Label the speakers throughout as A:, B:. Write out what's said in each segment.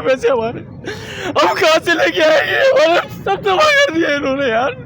A: पैसे हमारे, हम कहाँ से लेके आएंगे? हमारे सब तबाह कर दिया इन्होंने यार।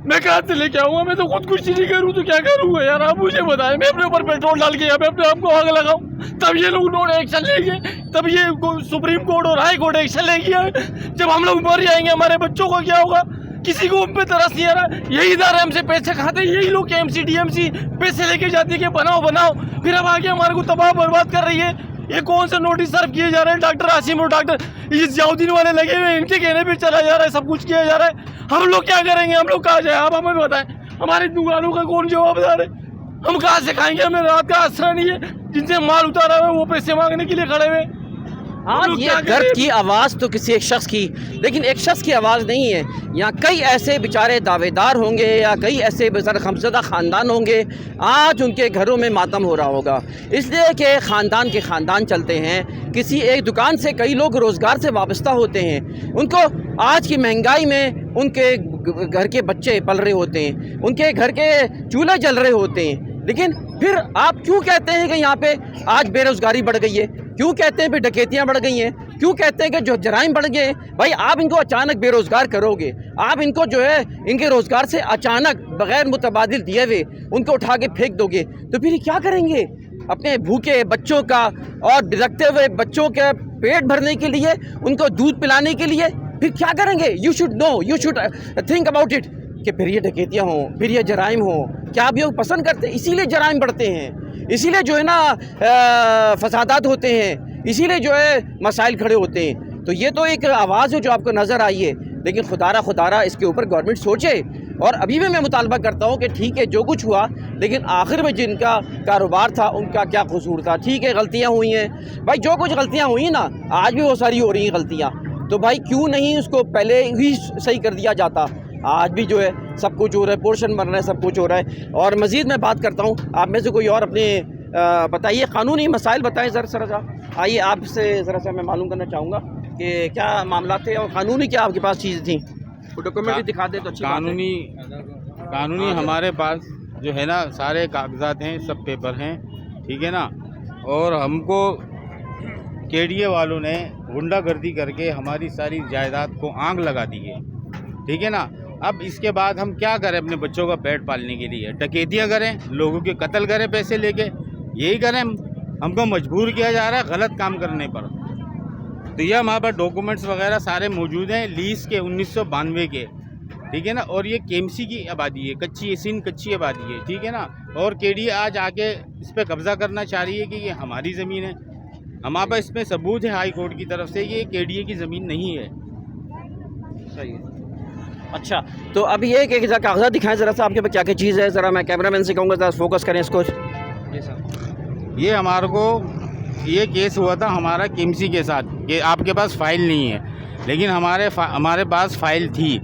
A: मैं कहाँ से लेके आऊँगा? मैं तो खुद कुछ नहीं करूँ तो क्या करूँगा यार? आप मुझे बताएं। मैं अपने ऊपर पेट्रोल डाल के यहाँ पे अपने आप को आग लगाऊँ, तब ये लोग उन्होंने एक्शन लेंगे, तब ये सुप्रीम कोर्ट और हाई कोर्ट एक्शन लेंगे। जब हम लोग मर जाएंगे हमारे बच्चों को क्या होगा? किसी को उन पे तरस नहीं आ रहा। यही इधर हमसे पैसे खाते, यही लोग KMC DMC पैसे लेके जाती है कि बनाओ बनाओ, फिर अब आगे हमारे को तबाह बर्बाद कर रही है। ये कौन से नोटिस सर्व किए जा रहे हैं? डॉक्टर आसिम और डॉक्टर इस जियाउद्दीन वाले लगे हुए, इनके कहने पे चला जा रहा है, सब कुछ किया जा रहा है। हम लोग क्या करेंगे? हम लोग कहाँ जाए? आप हमें बताएं। हमारी दुकानों का कौन जवाबदार है? हम कहाँ से खाएंगे? हमें रात का आसरा नहीं है। जिनसे माल उतारा हुआ है वो पैसे मांगने के लिए खड़े हुए।
B: हाँ, ये दर्द की आवाज़ तो किसी एक शख्स की, लेकिन एक शख्स की आवाज़ नहीं है। यहाँ कई ऐसे बेचारे दावेदार होंगे या कई ऐसे बेचारे खमज़दा ख़ानदान होंगे, आज उनके घरों में मातम हो रहा होगा, इसलिए कि ख़ानदान के ख़ानदान चलते हैं। किसी एक दुकान से कई लोग रोज़गार से वाबस्ता होते हैं। उनको आज की महंगाई में उनके घर के बच्चे पल रहे होते हैं, उनके घर के चूल्हे जल रहे होते हैं। लेकिन फिर आप क्यों कहते हैं कि यहाँ पे आज बेरोज़गारी बढ़ गई है? क्यों कहते हैं फिर डकैतियाँ बढ़ गई हैं? क्यों कहते हैं कि जो जराइम बढ़ गए? भाई आप इनको अचानक बेरोज़गार करोगे, आप इनको जो है इनके रोज़गार से अचानक बग़ैर मुतबादिल दिए हुए उनको उठा के फेंक दोगे तो फिर क्या करेंगे? अपने भूखे बच्चों का और बिलखते हुए बच्चों के पेट भरने के लिए, उनको दूध पिलाने के लिए फिर क्या करेंगे? You should know, you should think about it कि फिर ये डकैतियाँ हों, फिर ये जराइम हों। क्या आप ये पसंद करते हैं? इसीलिए जराइम बढ़ते हैं, इसीलिए जो है ना फसादात होते हैं, इसीलिए जो है मसाइल खड़े होते हैं। तो ये तो एक आवाज़ है जो आपको नज़र आई है, लेकिन खुदारा इसके ऊपर गवर्नमेंट सोचे। और अभी भी मैं मुतालबा करता हूँ कि ठीक है जो कुछ हुआ, लेकिन आखिर में जिनका कारोबार था उनका क्या कसूर था? ठीक है गलतियाँ हुई हैं भाई, जो कुछ गलतियाँ हुई ना, आज भी वो सारी हो रही हैं गलतियाँ, तो भाई क्यों नहीं उसको पहले ही सही कर दिया जाता? आज भी जो है सब कुछ हो रहा है, पोर्शन बन रहा है, सब कुछ हो रहा है। और मज़ीद मैं बात करता हूँ, आप में से कोई और अपने बताइए कानूनी मसाइल बताएं ज़रा। आइए आपसे ज़रा सा मैं मालूम करना चाहूँगा कि क्या मामला थे और कानूनी क्या आपके पास चीज़ थी? वो डॉक्यूमेंट दिखा दे तो अच्छी
C: कानूनी हमारे पास जो है ना सारे कागजात हैं, सब पेपर हैं, ठीक है ना। और हमको KDA वालों ने गुंडागर्दी करके हमारी सारी जायदाद को आग लगा दी है, ठीक है ना। अब इसके बाद हम क्या करें? अपने बच्चों का पेट पालने के लिए डकैतियाँ करें, लोगों के कत्ल करें पैसे लेके, यही करें? हमको मजबूर किया जा रहा है गलत काम करने पर। तो ये हमारे पास डॉक्यूमेंट्स वगैरह सारे मौजूद हैं, लीज के 1992 के, ठीक है ना। और ये KMC की आबादी है, कच्ची आबादी है, ठीक है ना। और KDA आज आके इस पर कब्ज़ा करना चाह रही है कि ये हमारी ज़मीन है। हमारे पास इसमें सबूत है हाई कोर्ट की तरफ से, ये KDA की ज़मीन नहीं है।
B: सही है। अच्छा, तो अभी ये कि कागज़ात दिखाएं ज़रा सा, आपके पास क्या क्या चीज़ है? ज़रा मैं कैमरामैन से कहूँगा ज़रा फोकस करें इसको। जी सर,
C: ये हमारे को ये केस हुआ था हमारा KMC के साथ कि आपके पास फ़ाइल नहीं है, लेकिन हमारे पास फ़ाइल थी।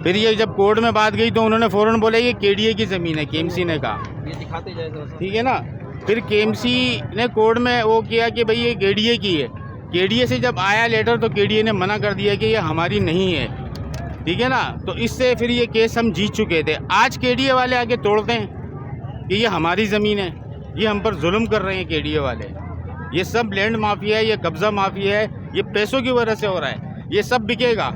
C: फिर ये जब कोर्ट में बात गई तो उन्होंने फ़ौरन बोला ये KDA की ज़मीन है, KMC ने कहा।
B: ये दिखाते जाए ज़रा सा,
C: ठीक है ना। फिर KMC ने कोर्ट में वो किया कि भाई ये KDA की है। KDA से जब आया लेटर तो KDA ने मना कर दिया कि ये हमारी नहीं है, ठीक है ना। तो इससे फिर ये केस हम जीत चुके थे। आज KDA वाले आके तोड़ते हैं कि ये हमारी ज़मीन है, ये हम पर जुल्म कर रहे हैं KDA वाले। ये सब लैंड माफिया है, ये कब्ज़ा माफिया है, ये पैसों की वजह से हो रहा है। ये सब बिकेगा।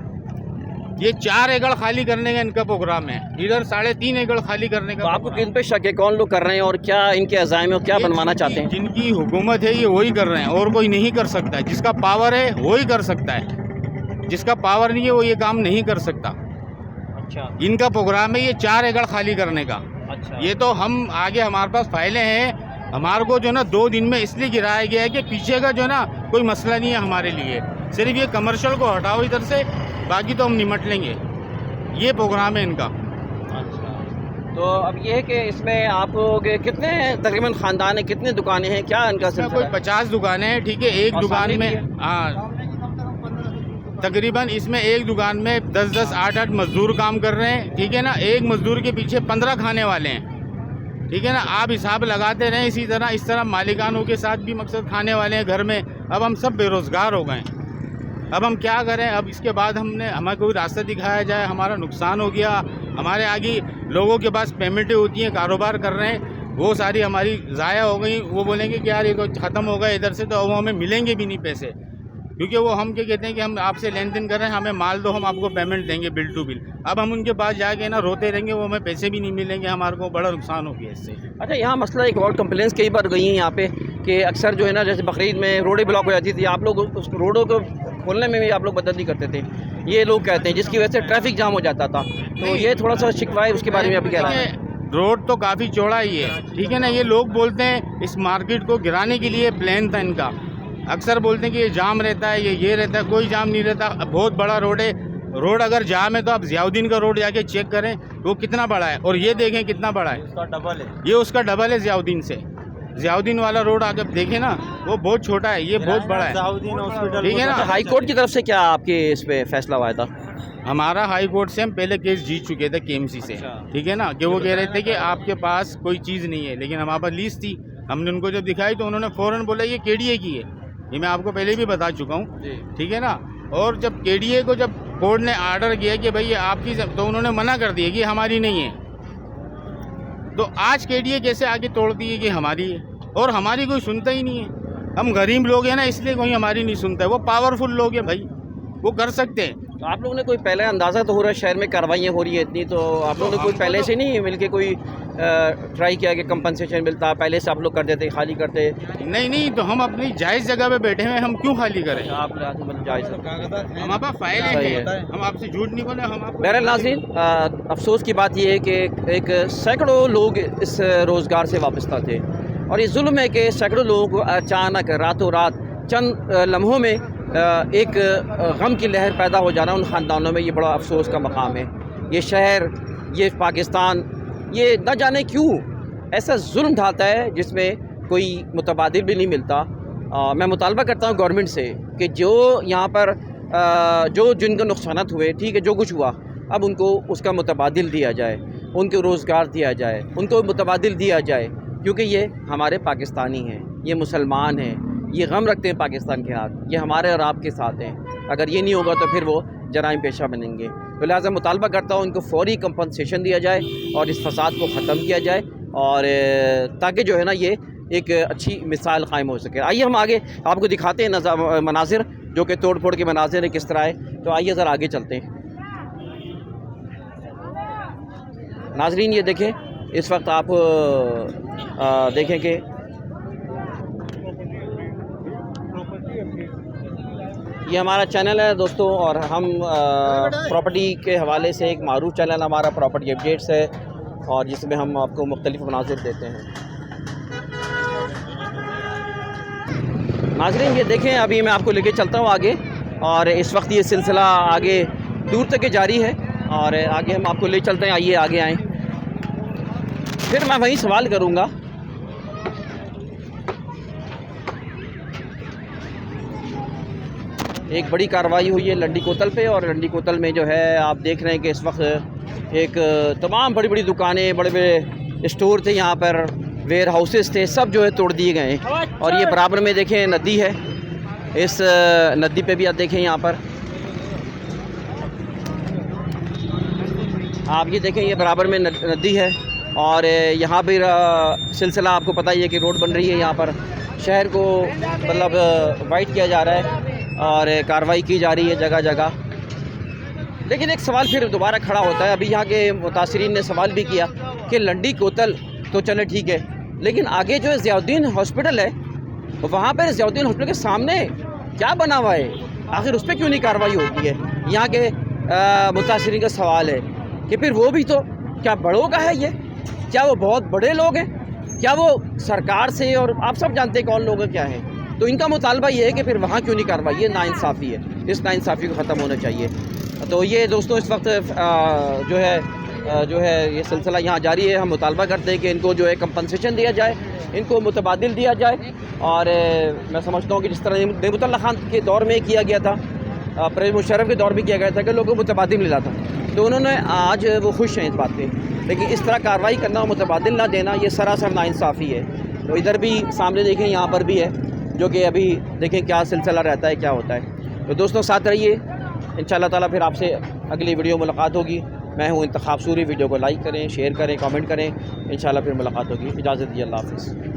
C: ये 4 एकड़ खाली करने का इनका प्रोग्राम है, इधर 3.5 एकड़ खाली करने का।
B: तो आपको किन पे शक है? कौन लोग कर रहे हैं और क्या इनके अज़ाइम और क्या बनवाना चाहते हैं?
C: जिनकी हुकूमत है ये वही कर रहे हैं, और कोई नहीं कर सकता है। जिसका पावर है वही कर सकता है, जिसका पावर नहीं है वो ये काम नहीं कर सकता।
B: अच्छा,
C: इनका प्रोग्राम है ये 4 एकड़ खाली करने का।
B: अच्छा,
C: ये तो हम आगे हमारे पास फाइलें हैं। हमारे को जो ना 2 दिन में इसलिए गिराया गया है कि पीछे का जो ना कोई मसला नहीं है हमारे लिए, सिर्फ ये कमर्शियल को हटाओ इधर से, बाकी तो हम निमट लेंगे। ये प्रोग्राम है इनका।
B: अच्छा, तो अब ये है कि इसमें आप कितने तकरीबन ख़ानदान है, कितने दुकानें हैं, क्या इनका सिलसिला
C: कोई
B: है?
C: 50 दुकानें हैं, ठीक है। एक
B: और
C: दुकान
B: सामने
C: में
B: भी है?
C: हाँ, तकरीबन इसमें एक दुकान में 10-10, 8-8 मजदूर काम कर रहे हैं, ठीक है ना। एक मजदूर के पीछे 15 खाने वाले हैं, ठीक है ना। आप हिसाब लगाते रहें इसी तरह। इस तरह मालिकानों के साथ भी मकसद खाने वाले हैं घर में। अब हम सब बेरोज़गार हो गए। अब हम क्या करें? अब इसके बाद हमें कोई रास्ता दिखाया जाए। हमारा नुकसान हो गया, हमारे आगे लोगों के पास पेमेंटें होती हैं, कारोबार कर रहे हैं, वो सारी हमारी ज़ाया हो गई। वो बोलेंगे कि यार ये तो ख़त्म हो गया इधर से, तो अब हमें मिलेंगे भी नहीं पैसे। क्योंकि वो हम क्या कहते हैं कि हम आपसे लेन देन कर रहे हैं, हमें माल दो, हम आपको पेमेंट देंगे बिल टू बिल। अब हम उनके पास जाके ना रोते रहेंगे, वो हमें पैसे भी नहीं मिलेंगे, हमारे को बड़ा नुकसान हो गया इससे।
B: अच्छा, यहाँ मसला एक और कंप्लेंट्स कई बार गई हैं यहाँ पे कि अक्सर जो है ना, जैसे बकरीद में रोडें ब्लॉक हो जाती थी, आप लोग उस रोडों को खोलने में भी आप लोग मदद नहीं करते थे, ये लोग कहते हैं, जिसकी वजह से ट्रैफिक जाम हो जाता था। तो ये थोड़ा सा शिकवा है, उसके बारे में आप क्या रहा है?
C: रोड तो काफ़ी चौड़ा ही है, ठीक है ना। ये लोग बोलते हैं इस मार्केट को गिराने के लिए प्लान था इनका। अक्सर बोलते हैं कि ये जाम रहता है, ये रहता है, कोई जाम नहीं रहता। बहुत बड़ा रोड है, रोड अगर जाम है तो आप ज़ियाउद्दीन का रोड जाके चेक करें वो कितना बड़ा है, और ये देखें कितना बड़ा है, उसका डबल है, ये उसका डबल है ज़ियाउद्दीन से। ज़ियाउद्दीन वाला रोड आकर देखें ना, वो बहुत छोटा है, ये बहुत बड़ा है, ठीक है ना।
B: हाई कोर्ट की तरफ से क्या आपके इस पे फैसला हुआ था?
C: हमारा हाई कोर्ट से हम पहले केस जीत चुके थे KMC से, ठीक है ना, कि वो कह रहे थे कि आपके पास कोई चीज़ नहीं है, लेकिन हमारे पास लीज थी। हमने उनको जब दिखाई तो उन्होंने फ़ौरन बोला ये KDA की है, ये मैं आपको पहले भी बता चुका हूँ, ठीक है ना। और जब KDA को जब कोर्ट ने आर्डर किया कि भाई ये आपकी, तो उन्होंने मना कर दिया कि हमारी नहीं है। तो आज KDA कैसे आगे तोड़ती है कि हमारी है, और हमारी कोई सुनता ही नहीं है। हम गरीब लोग हैं ना, इसलिए कोई हमारी नहीं सुनता है। वो पावरफुल लोग हैं भाई, वो कर सकते हैं।
B: तो आप लोगों ने कोई पहले अंदाज़ा तो हो रहा है शहर में कार्रवाइयाँ हो रही है इतनी, तो आप लोगों ने कोई पहले से नहीं मिलके कोई ट्राई किया कि कंपनसेशन मिलता, पहले से आप लोग कर देते, खाली करते?
C: नहीं, तो हम अपनी जायज़ जगह पे बैठे हैं, हम क्यों खाली करें?
B: आप जायज़
C: हमारे पास फाइल है, हम आपसे झूठ नहीं बोले, हम आपको।
B: बहरहाल नाज़रीन, अफसोस की बात यह है कि एक सैकड़ों लोग इस रोज़गार से वाबस्ता थे, और ये जुल्म है कि सैकड़ों लोगों को अचानक रातों रात चंद लम्हों में एक गम की लहर पैदा हो जाना उन ख़ानदानों में, ये बड़ा अफसोस का मकाम है। ये शहर, ये पाकिस्तान, ये न जाने क्यों ऐसा जुल्म ढाता है जिसमें कोई मुतबादिल भी नहीं मिलता। मैं मुतालबा करता हूँ गवर्नमेंट से कि जो यहाँ पर जो जिनको नुकसानात हुए, ठीक है, जो कुछ हुआ, अब उनको उसका मुतबादिल दिया जाए, उनको रोज़गार दिया जाए, उनको मुतबादिल दिया जाए, क्योंकि ये हमारे पाकिस्तानी हैं, ये मुसलमान हैं, ये गम रखते हैं पाकिस्तान के साथ, ये हमारे और आपके साथ हैं। अगर ये नहीं होगा तो फिर वो जराइम पेशा बनेंगे। तो लिहाजा मुतालबा करता हूँ इनको फौरी कंपनसेशन दिया जाए और इस फसाद को ख़त्म किया जाए, और ताकि जो है ना ये एक अच्छी मिसाल कायम हो सके। आइए हम आगे आपको दिखाते हैं मनाजिर, जो कि तोड़ फोड़ के मनाजिर है किस तरह है। तो आइए ज़रा आगे चलते हैं। नाजरीन ये देखें, इस वक्त आप देखें कि ये हमारा चैनल है दोस्तों, और हम प्रॉपर्टी के हवाले से एक मारूफ चैनल हमारा प्रॉपर्टी अपडेट्स है, और जिसमें हम आपको मुख्तलिफ मनाजिर देते हैं। नाज़रीन ये देखें, अभी मैं आपको लेके चलता हूँ आगे, और इस वक्त ये सिलसिला आगे दूर तक जारी है, और आगे हम आपको ले चलते हैं। आइए आगे आएँ, फिर मैं वहीं सवाल करूँगा। एक बड़ी कार्रवाई हुई है लंडी कोतल पे, और लंडी कोतल में जो है आप देख रहे हैं कि इस वक्त एक तमाम बड़ी बड़ी दुकानें, बड़े बड़े स्टोर थे यहाँ पर, वेयर हाउसेस थे, सब जो है तोड़ दिए गए हैं। और ये बराबर में देखें नदी है, इस नदी पे भी आप देखें यहाँ पर, आप ये देखें, ये बराबर में नदी है, और यहाँ पर सिलसिला आपको पता ही है कि रोड बन रही है यहाँ पर, शहर को मतलब वाइट किया जा रहा है और कार्रवाई की जा रही है जगह जगह। लेकिन एक सवाल फिर दोबारा खड़ा होता है, अभी यहाँ के मुतासिरीन ने सवाल भी किया कि लंडी कोतल तो चले ठीक है, लेकिन आगे जो है ज़ियाउद्दीन हॉस्पिटल है, वहाँ पर ज़ियाउद्दीन हॉस्पिटल के सामने क्या बना हुआ है, आखिर उस पर क्यों नहीं कार्रवाई होती है? यहाँ के मुतासिरीन का सवाल है कि फिर वो भी तो क्या बड़ों का है, ये क्या वो बहुत बड़े लोग हैं, क्या वो सरकार से, और आप सब जानते हैं कौन लोग क्या हैं। तो इनका मुतालबा ये है कि फिर वहाँ क्यों नहीं कार्रवाई, ये नाइंसाफ़ी है, इस नाइंसाफ़ी को ख़त्म होना चाहिए। तो ये दोस्तों इस वक्त जो है ये सिलसिला यहाँ जारी है। हम मुतालबा करते हैं कि इनको जो है कंपनसेशन दिया जाए, इनको मुतबादिल दिया जाए, और मैं समझता हूँ कि जिस तरह नेमुतुल्लाह खान के दौर में किया गया था, परवेज़ मुशर्रफ के दौर में किया गया था कि लोगों को मुतबादिल मिला था, तो उन्होंने आज वो खुश हैं इस बात पे। लेकिन इस तरह कार्रवाई करना और मुतबादिल ना देना, ये सरासर नाइंसाफ़ी है। तो इधर भी सामने देखें, यहाँ पर भी है, जो कि अभी देखें क्या सिलसिला रहता है, क्या होता है। तो दोस्तों साथ रहिए, इंशाअल्लाह ताला फिर आपसे अगली वीडियो मुलाकात होगी। मैं हूँ इंतखाब सूरी। वीडियो को लाइक करें, शेयर करें, कमेंट करें। इंशाअल्लाह फिर मुलाकात होगी। इजाज़त दीजिए, अल्लाह हाफ़िज़।